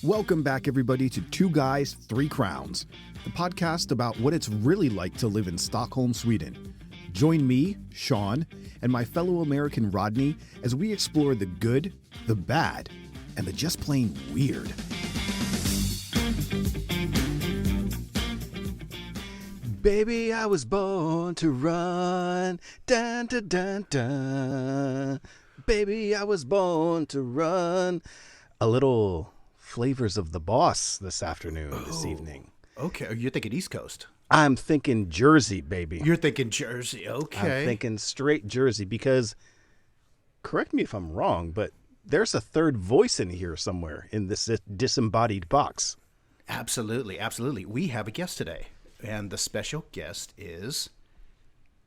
Welcome back, everybody, to Two Guys, Three Crowns, the podcast about what it's really like to live in Stockholm, Sweden. Join me, Sean, and my fellow American Rodney as we explore the good, the bad, and the just plain weird. Baby, I was born to run, dun dun dun dun. Baby, I was born to run. A little Flavors of the Boss this afternoon, this evening. Okay, you're thinking East Coast. I'm thinking Jersey, baby. You're thinking Jersey, okay. I'm thinking straight Jersey because, correct me if I'm wrong, but there's a third voice in here somewhere in this disembodied box. Absolutely, absolutely. We have a guest today, and the special guest is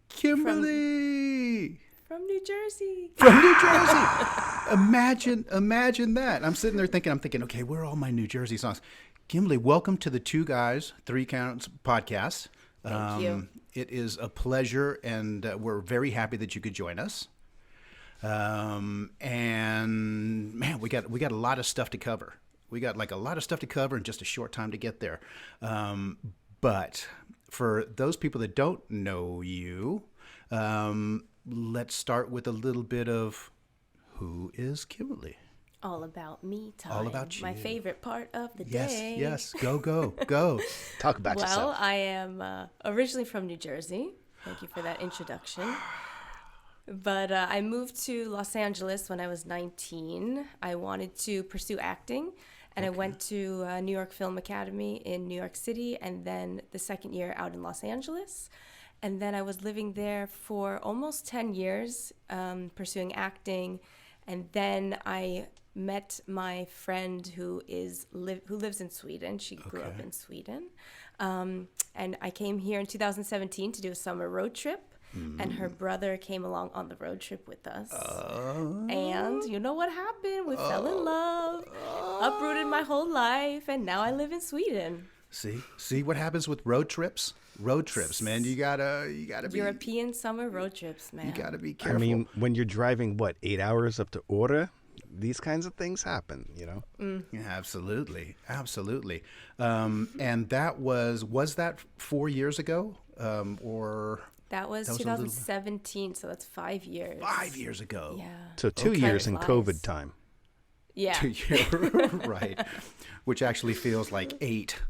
Kimberly. From New Jersey. From New Jersey. Imagine that. I'm sitting there thinking, okay, where are all my New Jersey songs? Kimberly, welcome to the Two Guys, Three Crowns podcast. Thank you. It is a pleasure, and we're very happy that you could join us. And man, we got a lot of stuff to cover. We got like a lot of stuff to cover in just a short time to get there. But for those people that don't know you, let's start with a little bit of who is Kimberly? All about me time. All about you. My favorite part of the Yes, day. yes. Go. Talk about yourself. Well, I am originally from New Jersey. Thank you for that introduction. But I moved to Los Angeles when I was 19. I wanted to pursue acting, and I went to New York Film Academy in New York City, and then the second year out in Los Angeles. And then I was living there for almost 10 years, pursuing acting. And then I met my friend who lives in Sweden. She grew up in Sweden. And I came here in 2017 to do a summer road trip. And her brother came along on the road trip with us. And you know what happened? We fell in love, uprooted my whole life, and now I live in Sweden. See what happens with road trips? Road trips, man. You gotta be European summer road trips, man. You gotta be careful. I mean, when you're driving, 8 hours up to Ore, these kinds of things happen, you know? Yeah, absolutely. And that was that 4 years ago? Or that was 2017, so that's 5 years. 5 years ago. Yeah. So 2 years in COVID time. Yeah. 2 years, right. Which actually feels like 8.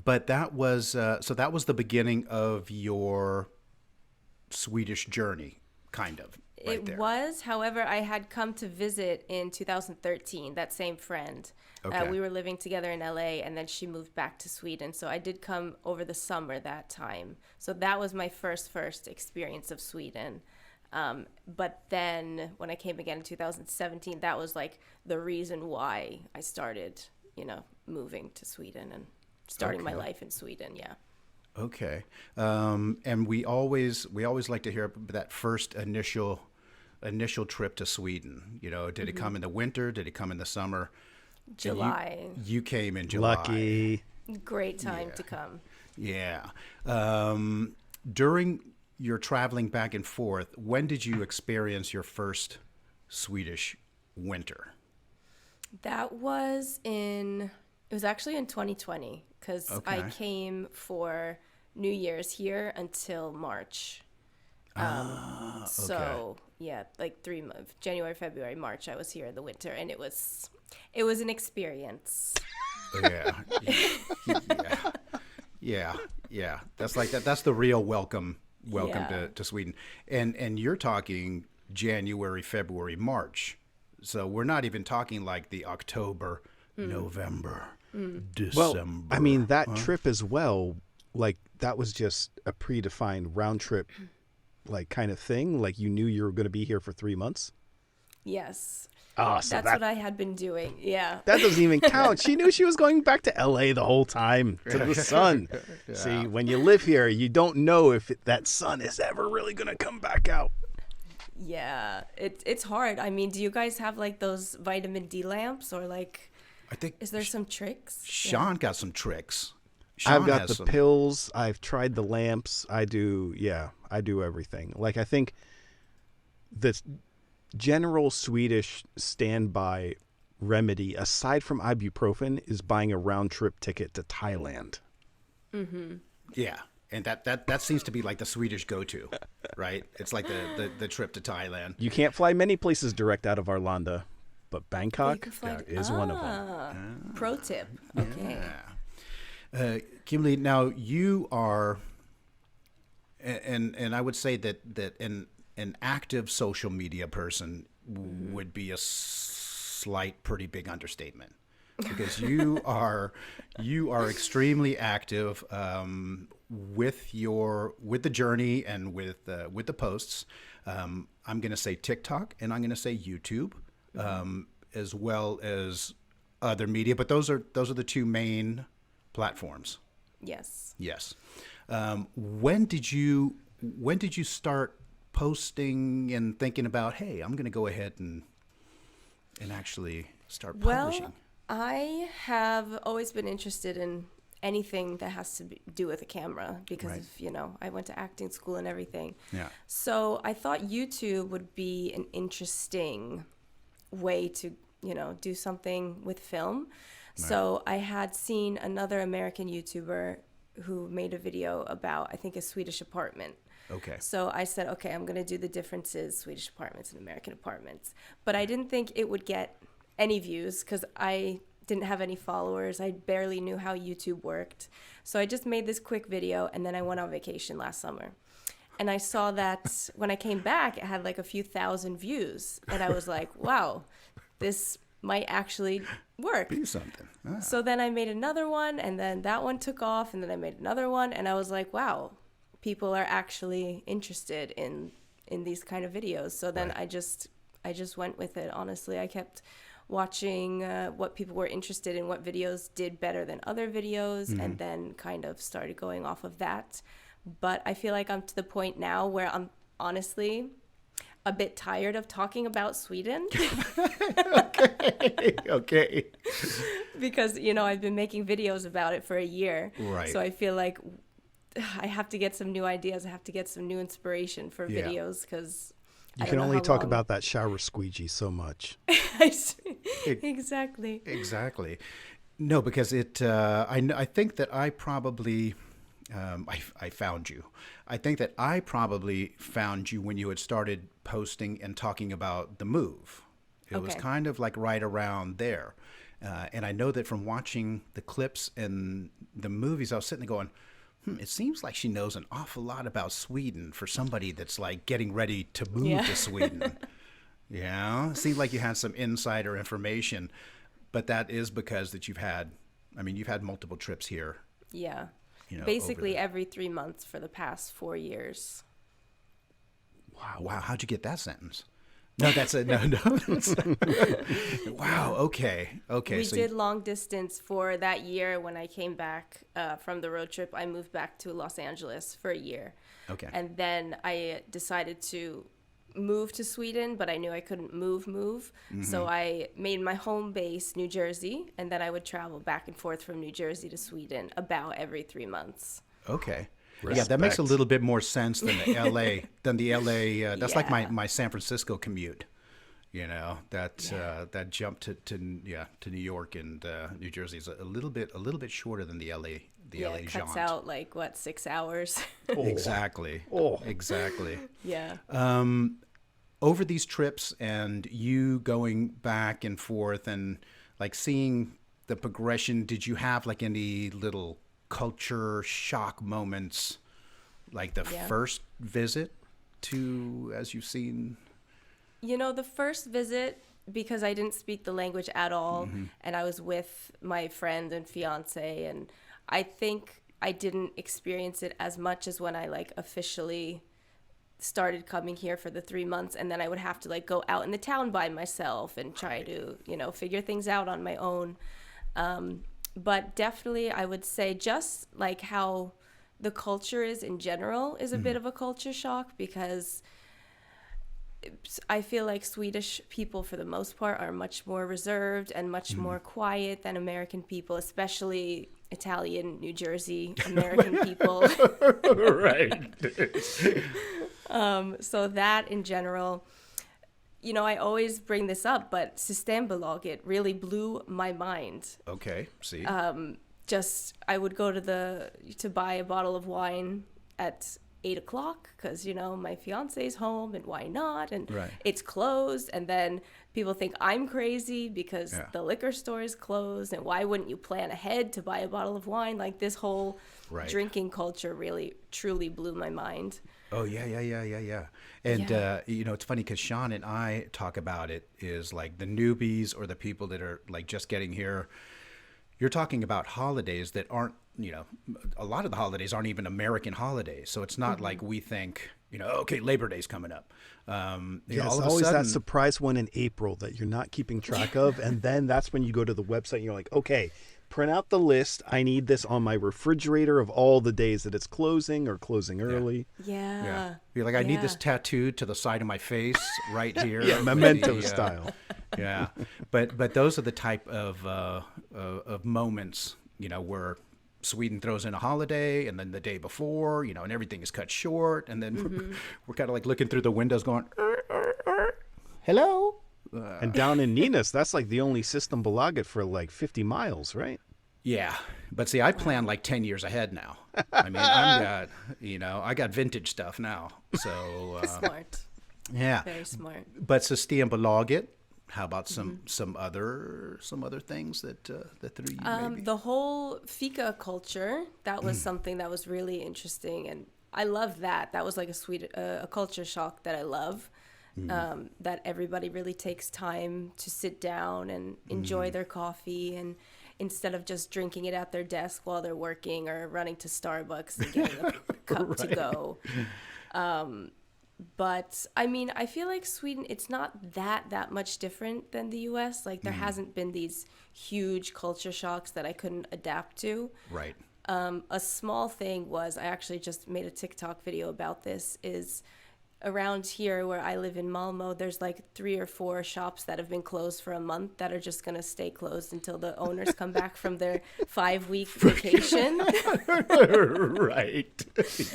But that was that was the beginning of your Swedish journey, kind of. Right It there. was. However, I had come to visit in 2013, that same friend. Okay. We were living together in LA, and then she moved back to Sweden. So I did come over the summer that time. So that was my first experience of Sweden. But then when I came again in 2017, that was like the reason why I started, moving to Sweden and starting my life in Sweden. Yeah. Okay. And we always like to hear that first initial trip to Sweden. Did it come in the winter? Did it come in the summer? July. You came in July. Lucky. Great time to come. Yeah. During your traveling back and forth, when did you experience your first Swedish winter? That was it was actually in 2020 because I came for New Year's here until March. So yeah, like 3 months, January, February, March, I was here in the winter, and it was an experience. Yeah. That's like that. That's the real welcome to Sweden. And you're talking January, February, March. So we're not even talking like the October, November, December. Well, I mean, that trip as well, like that was just a predefined round trip, like kind of thing. Like you knew you were going to be here for 3 months. Yes. Oh, so that's what I had been doing. Yeah. That doesn't even count. She knew she was going back to LA the whole time to the sun. Yeah. See, when you live here, you don't know if that sun is ever really going to come back out. Yeah, it's hard. I mean, do you guys have like those vitamin D lamps, or like, I think is there some tricks? Sean got some tricks. I've got the pills. I've tried the lamps. I do everything. Like, I think the general Swedish standby remedy, aside from ibuprofen, is buying a round trip ticket to Thailand. Yeah. And that seems to be like the Swedish go-to, right? It's like the trip to Thailand. You can't fly many places direct out of Arlanda, but You Bangkok can fly is one of them. Pro tip. Okay. Yeah. Kimberly, now you are, and I would say that an active social media person would be a slight, pretty big understatement, because you are extremely active with the journey and with the posts. I'm going to say TikTok and I'm going to say YouTube, as well as other media, but those are the two main platforms. Yes. Yes. When did you start posting and thinking about, hey, I'm going to go ahead and actually start publishing? Well, I have always been interested in anything that has to do with a camera because Right. of, I went to acting school and everything. Yeah. So I thought YouTube would be an interesting way to, do something with film. So I had seen another American YouTuber who made a video about, I think, a Swedish apartment. Okay. So I said, okay, I'm going to do the differences, Swedish apartments and American apartments. But I didn't think it would get any views because I didn't have any followers. I barely knew how YouTube worked. So I just made this quick video, and then I went on vacation last summer. And I saw that when I came back, it had like a few thousand views. And I was like, wow, this might actually work. Be something. Ah. So then I made another one, and then that one took off, and then I made another one, and I was like, wow, people are actually interested in these kind of videos. So then Right. I just went with it. Honestly, I kept watching what people were interested in, what videos did better than other videos, and then kind of started going off of that. But I feel like I'm to the point now where I'm honestly a bit tired of talking about Sweden. Okay. Because, I've been making videos about it for a year. Right. So I feel like I have to get some new ideas. I have to get some new inspiration for Yeah. videos because You can only talk about that shower squeegee so much. Exactly. Exactly. No, because I think that I probably, I found you. I think that I probably found you when you had started posting and talking about the move. It was Okay. kind of like right around there. And I know that from watching the clips and the movies, I was sitting there going, it seems like she knows an awful lot about Sweden for somebody that's like getting ready to move to Sweden. Yeah, it seemed like you had some insider information, but that is because that you've had multiple trips here. Yeah. Over Basically the- every 3 months for the past 4 years. Wow, how'd you get that sentence? No, that's a no. Wow. Okay. We did long distance for that year. When I came back from the road trip, I moved back to Los Angeles for a year. Okay. And then I decided to move to Sweden, but I knew I couldn't move. So I made my home base New Jersey, and then I would travel back and forth from New Jersey to Sweden about every 3 months. Okay. Yeah, that makes a Respect. little bit more sense than the LA. That's like Yeah. my San Francisco commute. That jump to New York and New Jersey is a little bit shorter than the LA. LA It cuts jaunt. out like 6 hours. Exactly. Oh. Exactly. Yeah. Over these trips and you going back and forth and like seeing the progression, did you have like any little culture shock moments, like the first visit to, as you've seen? The first visit, because I didn't speak the language at all, and I was with my friend and fiance, and I think I didn't experience it as much as when I like officially started coming here for the 3 months, and then I would have to like go out in the town by myself and try to, figure things out on my own. But definitely I would say just like how the culture is in general is a bit of a culture shock, because I feel like Swedish people for the most part are much more reserved and much more quiet than American people, especially Italian, New Jersey, American people. Right. So that in general, you know, I always bring this up, but Systembolaget really blew my mind. Okay, see. I would go to buy a bottle of wine at 8:00 because, you know, my fiance's home and why not? And it's closed. And then people think I'm crazy because the liquor store is closed. And why wouldn't you plan ahead to buy a bottle of wine? Like this whole drinking culture really, truly blew my mind. Oh, yeah. And, you know, it's funny because Sean and I talk about it is like the newbies or the people that are like just getting here. You're talking about holidays that aren't, you know, a lot of the holidays aren't even American holidays. So it's not like we think, you know, okay, Labor Day's coming up. It's always that surprise one in April that you're not keeping track of. And then that's when you go to the website and you're like, okay, print out the list. I need this on my refrigerator of all the days that it's closing or closing early. Yeah. You're like, I need this tattooed to the side of my face right here. Memento style. Yeah. But those are the type of moments, you know, where Sweden throws in a holiday and then the day before, you know, and everything is cut short. And then we're kind of like looking through the windows going, hello. And down in Nynäs, that's like the only Systembolaget for like 50 miles, right? Yeah. But see, I plan like 10 years ahead now. I mean, I got vintage stuff now. So smart. Yeah. Very smart. But Systembolaget, how about some other things that threw you maybe? The whole fika culture, that was something that was really interesting, and I love that. That was like a culture shock that I love. That everybody really takes time to sit down and enjoy their coffee, and instead of just drinking it at their desk while they're working or running to Starbucks and getting a cup to go. But I mean, I feel like Sweden, it's not that much different than the US. Like there hasn't been these huge culture shocks that I couldn't adapt to. Right. A small thing was, I actually just made a TikTok video about this, is around here where I live in Malmö, there's like 3 or 4 shops that have been closed for a month that are just going to stay closed until the owners come back from their 5-week vacation. Right.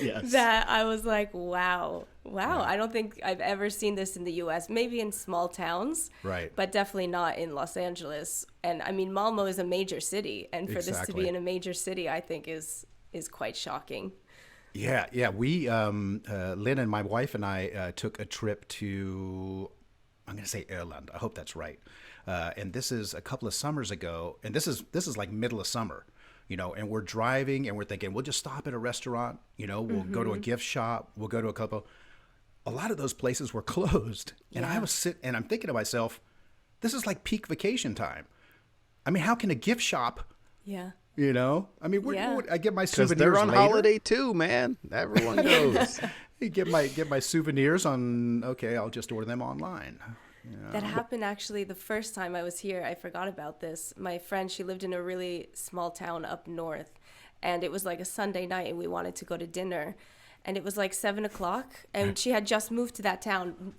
Yes. That I was like, wow. I don't think I've ever seen this in the US, maybe in small towns, right, but definitely not in Los Angeles. And I mean, Malmö is a major city, and for this to be in a major city, I think is quite shocking. Yeah. We, Lynn and my wife and I took a trip to, I'm going to say Ireland. I hope that's right. And this is a couple of summers ago. And this is like middle of summer, you know, and we're driving and we're thinking, we'll just stop at a restaurant, you know, we'll go to a gift shop, we'll go to a couple. A lot of those places were closed. And I was and I'm thinking to myself, this is like peak vacation time. I mean, how can a gift shop? Yeah. You know, I mean, I get my souvenirs. Because they're on later. holiday too, man. Everyone goes. You get my souvenirs on. Okay, I'll just order them online. You know? That happened actually the first time I was here. I forgot about this. My friend, she lived in a really small town up north, and it was like a Sunday night, and we wanted to go to dinner, and it was like 7:00, and she had just moved to that town.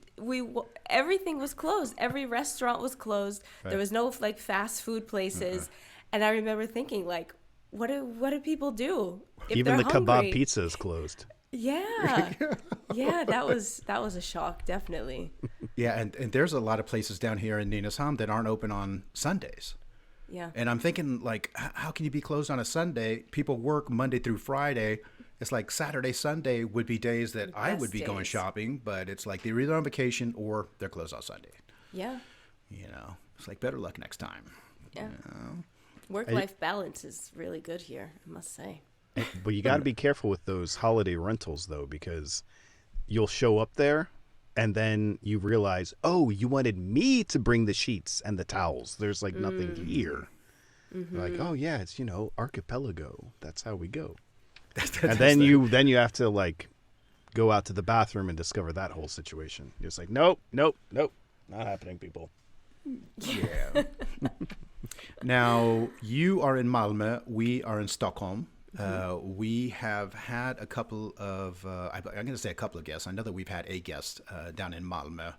Everything was closed. Every restaurant was closed. Right. There was no like fast food places. And I remember thinking, like, what do people do if even they're the hungry? Kebab Pizza is closed. Yeah, that was a shock, definitely. Yeah, and there's a lot of places down here in Nynäshamn that aren't open on Sundays. Yeah. And I'm thinking, like, how can you be closed on a Sunday? People work Monday through Friday. It's like Saturday, Sunday would be days that I would be going shopping, but it's like they're either on vacation or they're closed on Sunday. Yeah. You know, it's like better luck next time. Yeah. You know? Work-life balance is really good here, I must say. But you got to be careful with those holiday rentals, though, because you'll show up there and then you realize, oh, you wanted me to bring the sheets and the towels. There's like nothing here. Like, oh, yeah, it's, you know, archipelago. That's how we go. And then you have to like go out to the bathroom and discover that whole situation. You're just like, nope, not happening, people. Yeah. Now, you are in Malmö. We are in Stockholm. We have had a couple of, I'm going to say a couple of guests. I know that we've had a guest down in Malmö.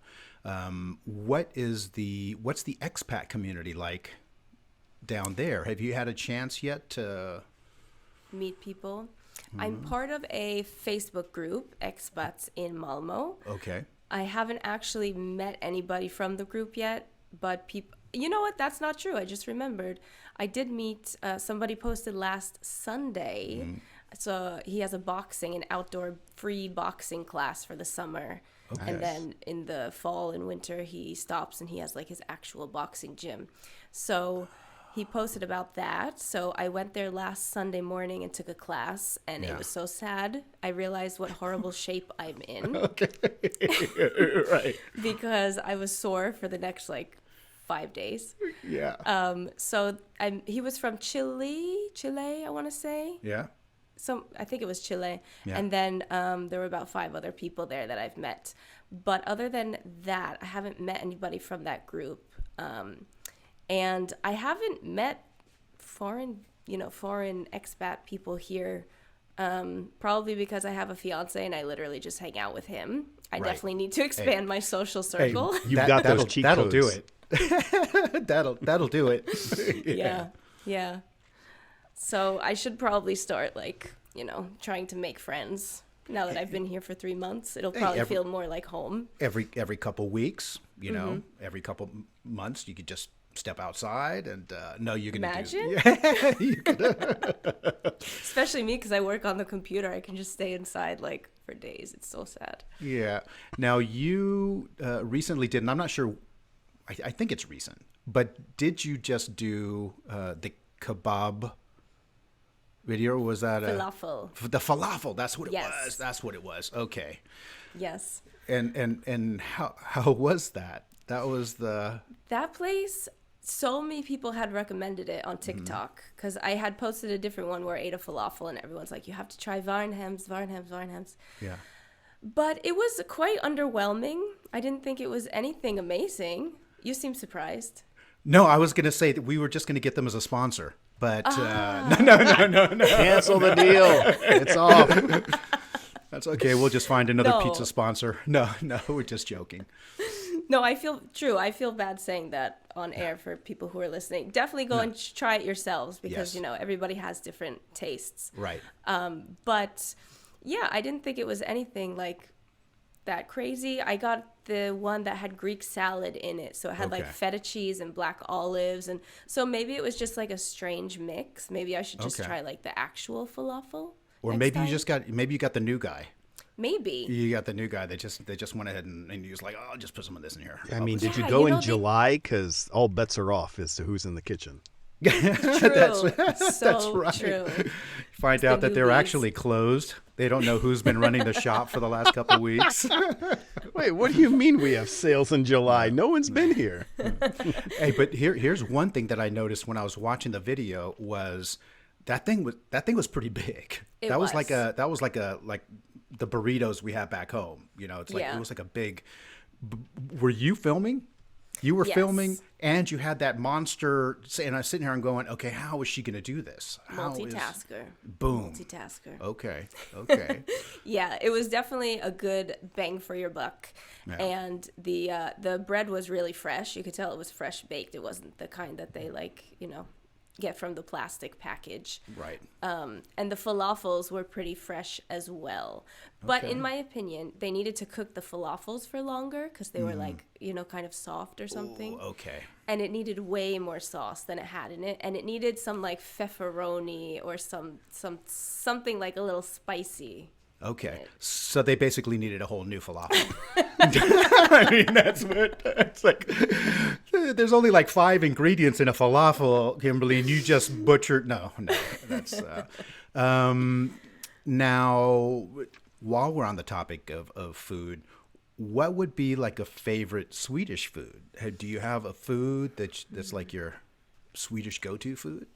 What's the expat community like down there? Have you had a chance yet to meet people? I'm part of a Facebook group, Expats in Malmö. Okay. I haven't actually met anybody from the group yet, but people, you know what? That's not true. I just remembered. I did meet, somebody posted last Sunday. So he has an outdoor free boxing class for the summer. Okay. And then in the fall and winter, he stops and he has like his actual boxing gym. So he posted about that. So I went there last Sunday morning and took a class, and it was so sad. I realized what horrible shape I'm in. Okay. Right. Because I was sore for the next like 5 days. Yeah. So he was from Chile, I want to say. Yeah. I think it was Chile. Yeah. And then there were about 5 other people there that I've met. But other than that, I haven't met anybody from that group. And I haven't met foreign expat people here, probably because I have a fiance and I literally just hang out with him. I definitely need to expand my social circle. Hey, you've got those cheat that'll codes. do it. that'll do it. Yeah. So I should probably start trying to make friends. Now that I've been here for 3 months, it'll probably feel more like home. Every couple weeks, every couple months, you could just step outside and no, you're gonna imagine. Especially me, because I work on the computer. I can just stay inside for days. It's so sad. Yeah. Now you recently did, and I'm not sure. I think it's recent, but did you just do the kebab video, or was that falafel? The falafel. That's what it Yes. was. That's what it was. Okay. Yes. And how was that? That was that place. So many people had recommended it on TikTok because I had posted a different one where I ate a falafel and everyone's like, you have to try Varnhems. Yeah. But it was quite underwhelming. I didn't think it was anything amazing. You seem surprised. No, I was going to say that we were just going to get them as a sponsor, but no. Cancel the deal. It's off. That's okay. We'll just find another pizza sponsor. No, we're just joking. No, I feel bad saying that on air for people who are listening. Definitely go and try it yourselves because, everybody has different tastes. Right. But yeah, I didn't think it was anything that crazy. I got the one that had Greek salad in it. So it had feta cheese and black olives. And so maybe it was just a strange mix. Maybe I should just try the actual falafel. Or maybe you got the new guy. Maybe. You got the new guy. They just went ahead and he was like, oh, I'll just put some of this in here. I mean, did you go in July? Because all bets are off as to who's in the kitchen. True. That's right. True. Find out that they're actually closed. They don't know who's been running the shop for the last couple of weeks. Wait, what do you mean we have sales in July? No one's been here. Hey, but here's one thing that I noticed when I was watching the video was that thing was pretty big. That was like the burritos we have back home. It's like it was like a big. Were you filming? You were filming, and you had that monster. And I was sitting here and going, okay, how is she going to do this? Multitasker. Boom. Multitasker. Okay. Yeah, it was definitely a good bang for your buck. Yeah. And the bread was really fresh. You could tell it was fresh baked. It wasn't the kind that they get from the plastic package. Right. And the falafels were pretty fresh as well. But in my opinion, they needed to cook the falafels for longer because they were kind of soft or something. Ooh, okay. And it needed way more sauce than it had in it. And it needed some pepperoni or something a little spicy. Okay. So they basically needed a whole new falafel. I mean, it's like, there's only 5 ingredients in a falafel, Kimberly, and you just butchered. No, that's, now, while we're on the topic of food, what would be a favorite Swedish food? Do you have a food that's your Swedish go-to food?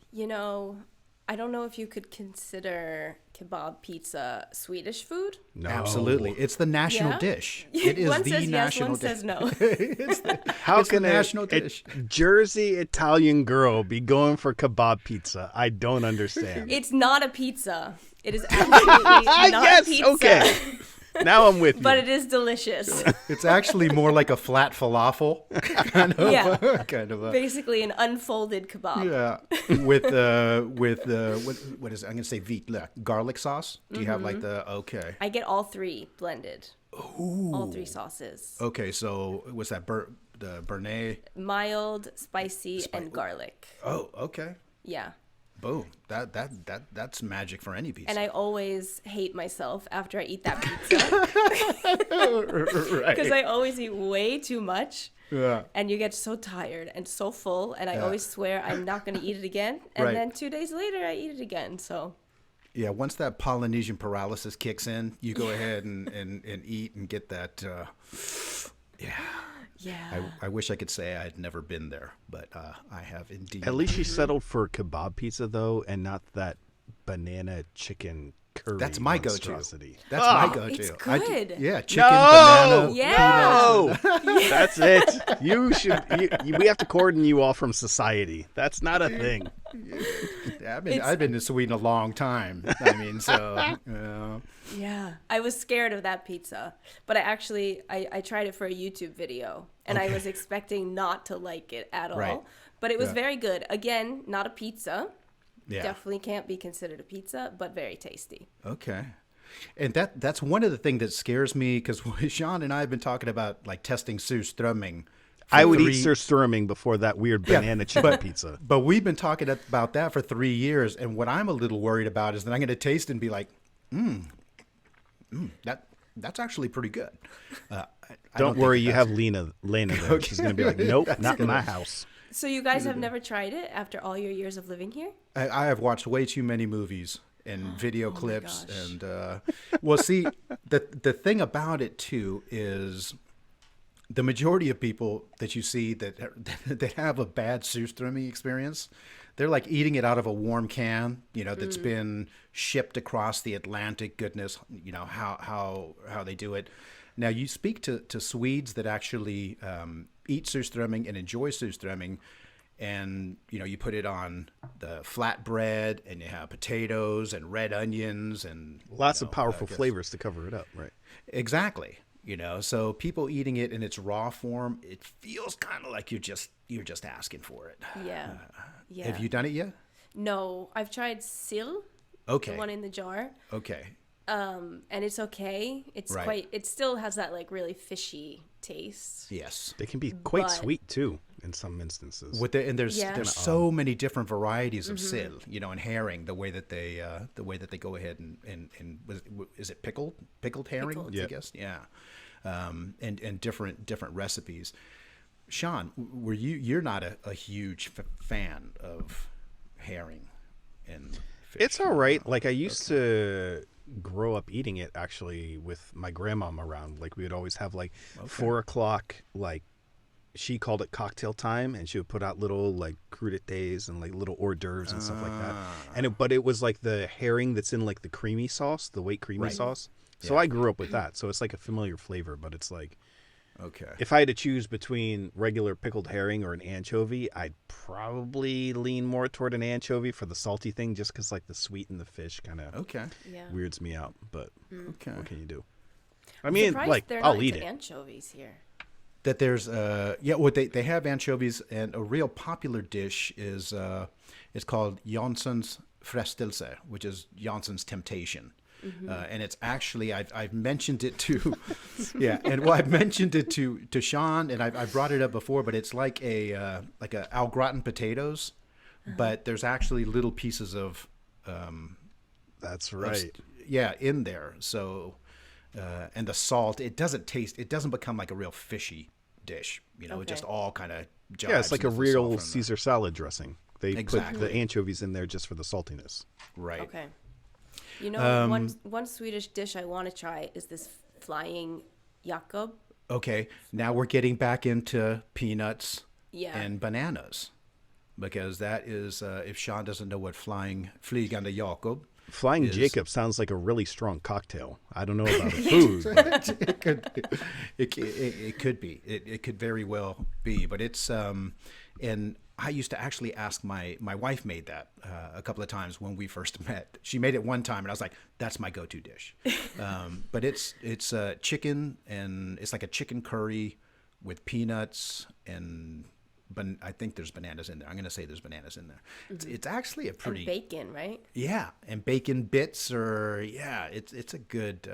I don't know if you could consider kebab pizza Swedish food. No. Absolutely. It's the national dish. It is one the says national yes, one dish. says no. How can a national dish? Jersey Italian girl be going for kebab pizza? I don't understand. It's not a pizza. It is absolutely not a pizza. Okay. Now I'm with you. But it is delicious. It's actually more like a flat falafel. kind of a, basically an unfolded kebab. Yeah. With what is it? I'm going to say vitlök, garlic sauce. Do you have okay. I get all 3 blended. All 3 sauces. Okay, so was that the Béarnaise? Mild, spicy, and garlic. Oh, okay. Yeah. Boom. That's magic for any pizza. And I always hate myself after I eat that pizza. Because I always eat way too much. Yeah. And you get so tired and so full. And I always swear I'm not going to eat it again. And then 2 days later, I eat it again. So. Yeah, once that Polynesian paralysis kicks in, you go ahead and eat and get that. Yeah. I wish I could say I had never been there, but I have indeed. At least she settled for kebab pizza, though, and not that banana chicken curry. That's my go-to. monstrosity. That's my go-to. It's good. Chicken, No! banana. Yeah. No, that's it. You should. We have to cordon you off from society. That's not a thing. Yeah, I've been to Sweden a long time. I mean, so. Yeah. I was scared of that pizza. But I tried it for a YouTube video. And I was expecting not to like it at all. Right. But it was very good. Again, not a pizza. Yeah. Definitely can't be considered a pizza, but very tasty. Okay. And that's one of the things that scares me, because Sean and I have been talking about like testing Surströmming. I would eat Surströmming before that weird banana chicken pizza. But we've been talking about that for 3 years, and what I'm a little worried about is that I'm going to taste and be like, that's actually pretty good. Don't worry, you have Lena there. She's going to be like, nope, not in my house. So you guys have never tried it after all your years of living here? I have watched way too many movies and video clips, gosh. and well, see, the thing about it too is the majority of people that you see that have a bad Surströmming experience, they're like eating it out of a warm can, that's been shipped across the Atlantic. Goodness, how they do it. Now you speak to Swedes that actually eat Surströmming and enjoy Surströmming, and you put it on the flatbread, and you have potatoes and red onions and Lots of powerful flavors to cover it up, right? Exactly. So people eating it in its raw form, it feels kind of like you're just asking for it. Yeah. Yeah. Have you done it yet? No, I've tried sill. Okay. The one in the jar. Okay. And it's okay. It's Right. it still has that like really fishy taste. Yes. They can be quite But- sweet too in some instances. And there's Yeah. there's so many different varieties of sill, and herring. The way that they go ahead and is it pickled herring? Pickled. I Yep. guess. Yeah. And different recipes. Sean, you're not a huge fan of herring and fish? It's all right. Like I used to grow up eating it actually with my grandmom around. Like we would always have like 4 o'clock, like she called it cocktail time, and she would put out little like crudités and like little hors d'oeuvres and stuff like that. But it was like the herring that's in like the creamy sauce, the white creamy sauce. So Yeah. I grew up with that. So it's like a familiar flavor, but it's like, Okay. if I had to choose between regular pickled herring or an anchovy, I'd probably lean more toward an anchovy for the salty thing, just because like the sweet in the fish kind of Okay. Yeah. weirds me out. But Okay. what can you do? I mean, Surprised like they're I'll not eat into it. anchovies here. That there's they have anchovies, and a real popular dish is it's called Janssons Frestelse, which is Jansson's temptation. And it's actually I've mentioned it to I've mentioned it to Sean, and I've brought it up before, but it's like a au gratin potatoes, but there's actually little pieces of That's right. in there. So and the salt, it doesn't become like a real fishy dish, it just Okay. all kind of Yeah, it's like a jives with the salt real from the- Caesar salad dressing. They Exactly. put the anchovies in there just for the saltiness. right. Okay. One Swedish dish I want to try is this flying Jakob. Okay, now we're getting back into peanuts Yeah. and bananas, because that is, if Sean doesn't know what flygande Jakob, Flying Jacob sounds like a really strong cocktail. I don't know about the food. But it could be, it could very well be, but it's, and I used to actually ask my wife made that a couple of times when we first met. She made it one time, and I was like, "That's my go-to dish." But it's chicken, and it's like a chicken curry with peanuts, and I think there's bananas in there. I'm going to say there's bananas in there. It's actually a pretty And bacon, right? and bacon bits, or it's a good.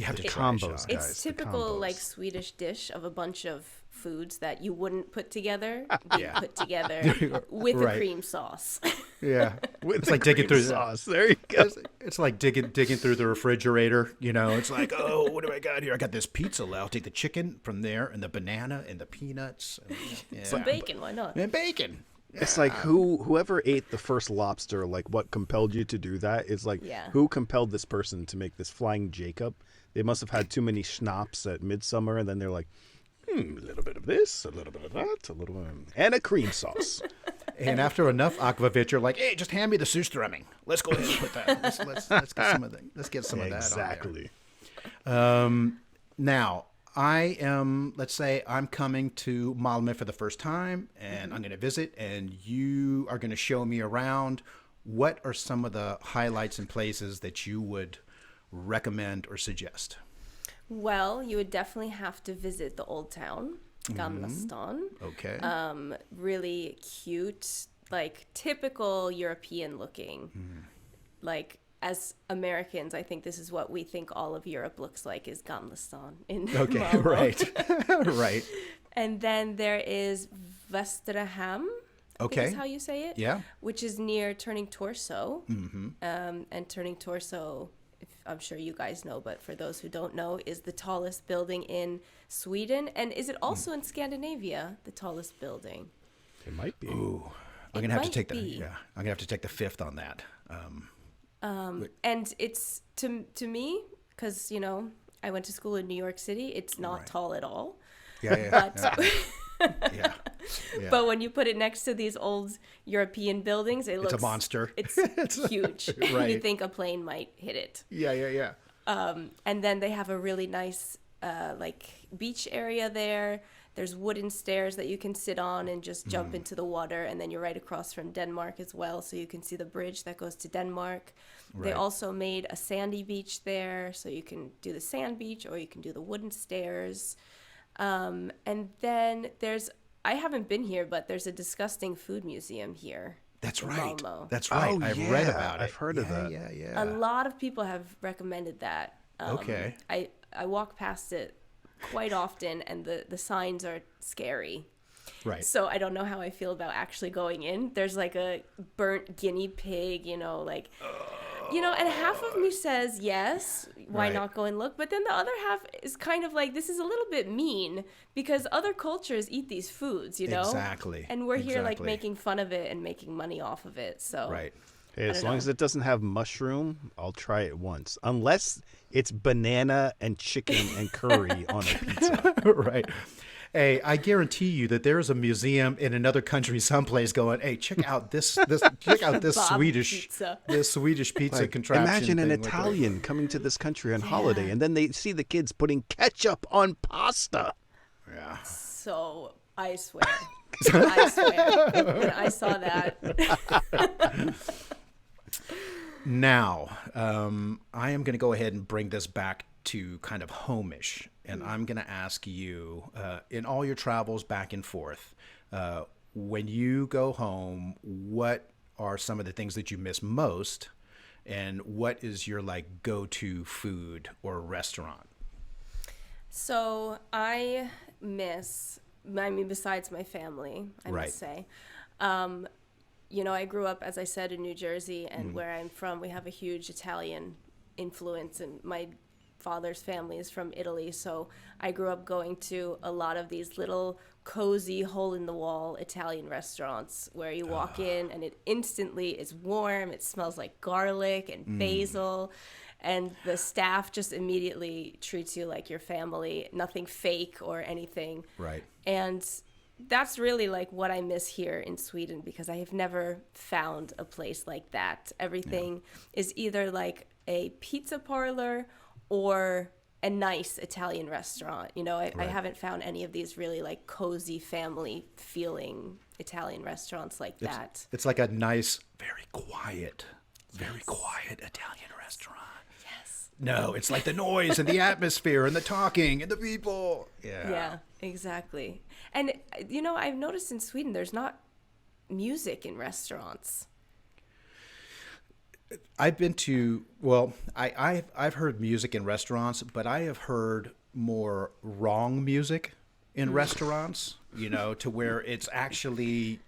You have to The try it, combos, Sean. guys. It's the typical like combos. Swedish dish of a bunch of foods that you wouldn't put together being Yeah. put together with a Right. cream sauce. Yeah. With It's the like digging cream through sauce. There you go. It's like digging through the refrigerator. You know, it's like, oh, what do I got here? I got this pizza. I'll take the chicken from there, and the banana, and the peanuts, and, Some bacon, why not? and bacon. It's like whoever ate the first lobster, like what compelled you to do that is like Yeah. who compelled this person to make this flying Jacob? They must have had too many schnapps at midsummer, and then they're like, a little bit of this, a little bit of that, a little and a cream sauce. And after enough aquavit, you're like, hey, just hand me the Surströmming. Let's go ahead and put that. Let's get some of that. Let's get some of that Exactly. on there. Now, I am, let's say I'm coming to Malmö for the first time, and I'm going to visit, and you are going to show me around. What are some of the highlights and places that you would recommend or suggest? Well, you would definitely have to visit the old town, Gamla stan. Okay. Really cute, like typical European looking. Like as Americans, I think this is what we think all of Europe looks like is Gamla stan in Okay, Malmö. right. Right. And then there is Västerhem. I think Okay. is how you say it. Yeah. Which is near Turning Torso. And Turning Torso, if I'm sure you guys know, but for those who don't know, is the tallest building in Sweden. And is it also in Scandinavia, the tallest building? It might be. Ooh, I'm It gonna have to might take be. I'm gonna have to take the fifth on that. And it's to me, because I went to school in New York City. It's not Right. tall at all. Yeah. But Yeah. Yeah. but when you put it next to these old European buildings, it looks a monster. It's huge. You Right. think a plane might hit it. Yeah. And then they have a really nice like beach area there. There's wooden stairs that you can sit on and just jump into the water, and then you're right across from Denmark as well, so you can see the bridge that goes to Denmark. They Right. also made a sandy beach there, so you can do the sand beach or you can do the wooden stairs. And then I haven't been here, but there's a disgusting food museum here. That's in right. Malmö. That's right. Oh, I've read yeah. about it. I've heard of that. Yeah. A lot of people have recommended that. Okay. I walk past it quite often, and the signs are scary. Right. So I don't know how I feel about actually going in. There's like a burnt guinea pig, and half of me says yes, why Right. not go and look? But then the other half is kind of like, this is a little bit mean because other cultures eat these foods, Exactly. And we're here like Exactly. making fun of it and making money off of it. So Right. Hey, as don't long know. as it doesn't have mushroom, I'll try it once. Unless it's banana and chicken and curry on a pizza. Right. Hey, I guarantee you that there is a museum in another country someplace going, hey, check out this check out this Kebab Swedish pizza. pizza contraption. Imagine an thing with the- Italian coming to this country on holiday, and then they see the kids putting ketchup on pasta. Yeah. So I swear. I swear. When I saw that. Now, I am going to go ahead and bring this back to kind of home-ish, and I'm going to ask you, in all your travels back and forth, when you go home, what are some of the things that you miss most, and what is your like go-to food or restaurant? So I miss, besides my family, I Right. must say. I grew up, as I said, in New Jersey, and where I'm from, we have a huge Italian influence, and my father's family is from Italy, so I grew up going to a lot of these little cozy hole-in-the-wall Italian restaurants where you walk in and it instantly is warm, it smells like garlic and basil, and the staff just immediately treats you like your family, nothing fake or anything. Right. And that's really like what I miss here in Sweden, because I have never found a place like that. Everything is either like a pizza parlor or a nice Italian restaurant. I haven't found any of these really like cozy family feeling Italian restaurants like that. It's like a nice, very quiet Italian restaurant. Yes. No, it's like the noise and the atmosphere and the talking and the people. Yeah, exactly. And, I've noticed in Sweden there's not music in restaurants. I've been to, well, I've heard music in restaurants, but I have heard more wrong music in restaurants, to where it's actually,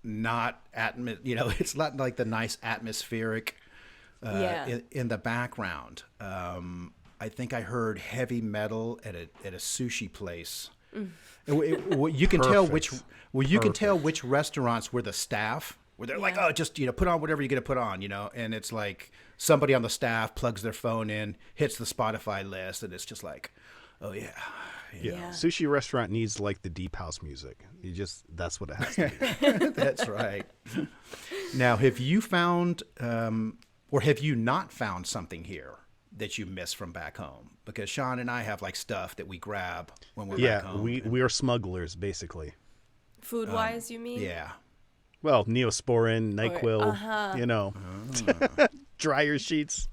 not it's not like the nice atmospheric in the background. I think I heard heavy metal at a sushi place. You can tell which restaurants were the staff, where they're like, oh, just put on whatever you're gonna put on, and it's like somebody on the staff plugs their phone in, hits the Spotify list, and it's just like, oh yeah. Sushi restaurant needs like the deep house music. That's what it has to be. That's right. Now, have you found or have you not found something here that you miss from back home? Because Sean and I have like stuff that we grab when we're back home. we are smugglers basically. Food wise, you mean? Yeah. Well, Neosporin, NyQuil, dryer sheets.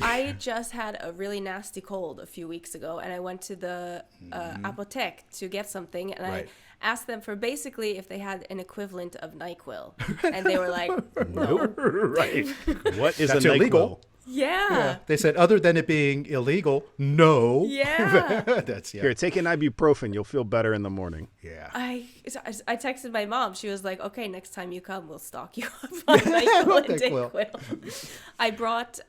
I just had a really nasty cold a few weeks ago, and I went to the apotek to get something, and I asked them for basically if they had an equivalent of NyQuil, and they were like, no. Right. What is That's a NyQuil? illegal. Yeah. They said, other than it being illegal, no. Yeah. That's Here, take an ibuprofen. You'll feel better in the morning. Yeah. I texted my mom. She was like, okay, next time you come, we'll stock you up on NyQuil and DayQuil. I brought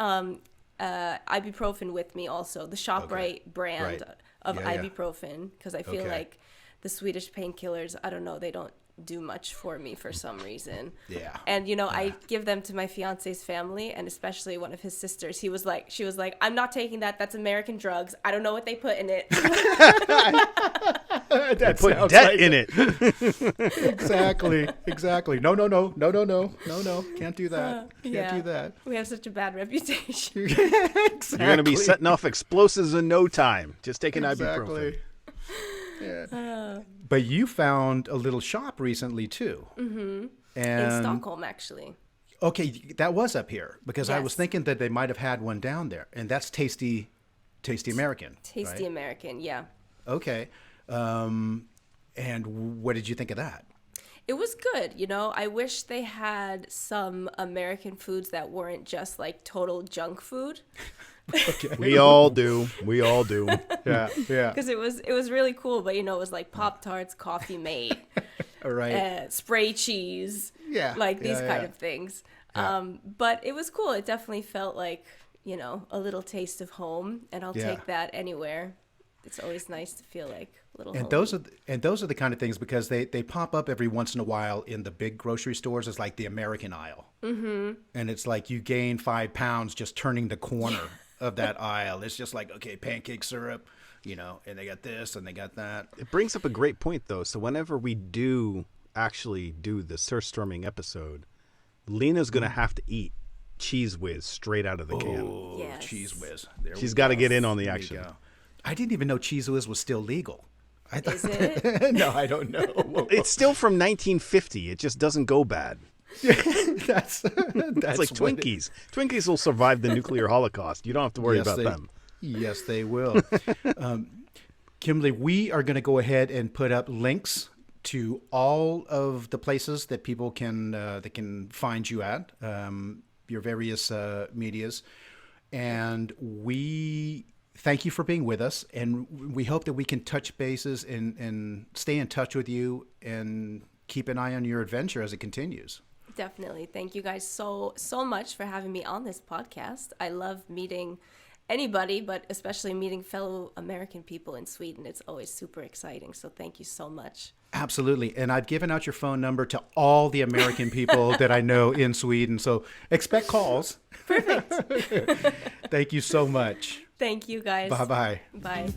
ibuprofen with me also, the ShopRite brand of ibuprofen, because I feel like the Swedish painkillers, I don't know, they don't do much for me for some reason. Yeah. And I give them to my fiance's family, and especially one of his sisters. She was like, I'm not taking that. That's American drugs. I don't know what they put in it. They put debt in it. Exactly. No. Can't do that. Can't do that. We have such a bad reputation. Exactly. You're going to be setting off explosives in no time. Just take an ibuprofen. Yeah. But you found a little shop recently too. Mm-hmm. In Stockholm, actually. Okay, that was up here because I was thinking that they might have had one down there, and that's Tasty American. Tasty American, yeah. Okay, and what did you think of that? It was good. I wish they had some American foods that weren't just like total junk food. Okay. We all do. Yeah. Because it was really cool, but it was like Pop-Tarts, Coffee Mate, spray cheese, like these kind of things. Yeah. But it was cool. It definitely felt like a little taste of home, and I'll take that anywhere. It's always nice to feel like a little. And those are the kind of things, because they pop up every once in a while in the big grocery stores. It's like the American aisle, and it's like you gain 5 pounds just turning the corner of that aisle. It's just like, okay, pancake syrup, and they got this and they got that. It brings up a great point though. So whenever we do actually do the Surströmming episode, Lena's going to have to eat Cheese Whiz straight out of the can. Oh, yes. Cheese Whiz. She's got to get in on the action. I didn't even know Cheese Whiz was still legal. Is it? No, I don't know. It's still from 1950. It just doesn't go bad. That's it's like Twinkies. Twinkies will survive the nuclear holocaust. You don't have to worry about them. Yes, they will. Kimberly, we are going to go ahead and put up links to all of the places that people can find you at, your various medias, and we thank you for being with us, and we hope that we can touch bases and stay in touch with you and keep an eye on your adventure as it continues. Definitely. Thank you guys so much for having me on this podcast. I love meeting anybody, but especially meeting fellow American people in Sweden. It's always super exciting. So thank you so much. Absolutely. And I've given out your phone number to all the American people that I know in Sweden. So expect calls. Perfect. Thank you so much. Thank you, guys. Bye-bye. Bye.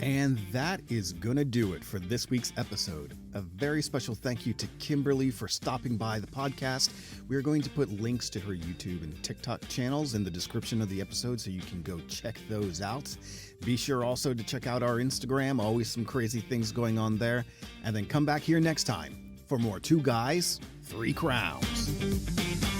And that is going to do it for this week's episode. A very special thank you to Kimberly for stopping by the podcast. We are going to put links to her YouTube and TikTok channels in the description of the episode, so you can go check those out. Be sure also to check out our Instagram, always some crazy things going on there. And then come back here next time for more 2 Guys, 3 Crowns.